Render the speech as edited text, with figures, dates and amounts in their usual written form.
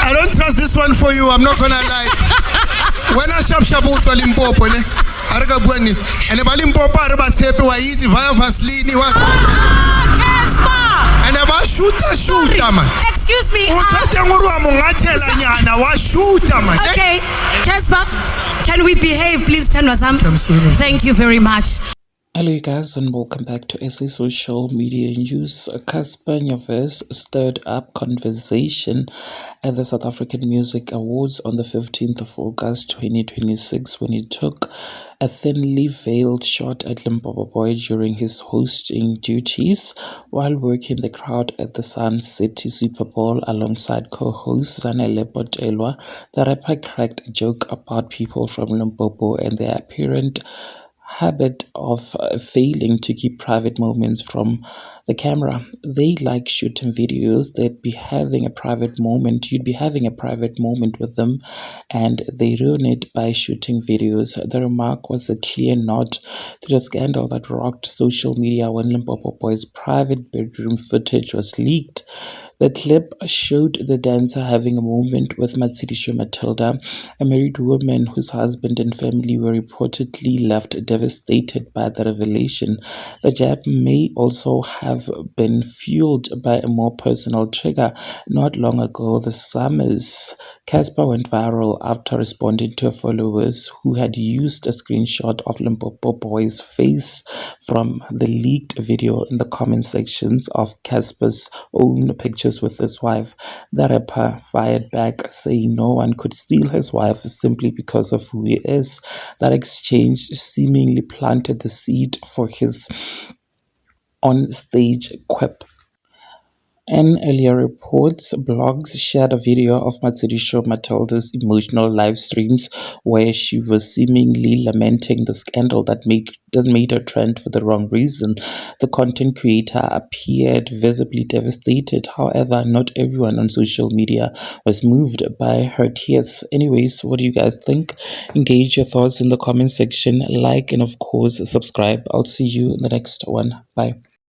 I don't trust this one for you. I'm not gonna lie. When I shop utwa Limpopo ne. Arika buani. And about Limpopo araba tepe wa iti via Vaseline wa. Casper. And about shooter man. Excuse me. Okay, Casper, can we behave, please, Tanwazam? Thank you very much. Hello you guys and welcome back to SA Social Media News. Casper Nyovest stirred up conversation at the South African Music Awards on the 15th of August 2026 when he took a thinly veiled shot at Limpopo Boy during his hosting duties while working the crowd at the Sun City Super Bowl alongside co-host Zanele Botelwa. The rapper cracked a joke about people from Limpopo and their apparent habit of failing to keep private moments from the camera. They like shooting videos. They'd be having a private moment. You'd be having a private moment with them and they ruin it by shooting videos. The remark was a clear nod to the scandal that rocked social media when Limpopo Boy's private bedroom footage was leaked. The clip showed the dancer having a moment with Matshidiso Matilda, a married woman whose husband and family were reportedly left devastated by the revelation. The jab may also have been fueled by a more personal trigger. Not long ago, this summer's Casper went viral after responding to followers who had used a screenshot of Limpopo Boy's face from the leaked video in the comment sections of Casper's own pictures with his wife. The rapper fired back, saying no one could steal his wife simply because of who he is. That exchange seemingly planted the seed for his on-stage quip. In earlier reports, blogs shared a video of Matshidiso Matilda's emotional live streams where she was seemingly lamenting the scandal that made her trend for the wrong reason. The content creator appeared visibly devastated. However, not everyone on social media was moved by her tears. Anyways, what do you guys think? Engage your thoughts in the comment section, like, and of course, subscribe. I'll see you in the next one. Bye.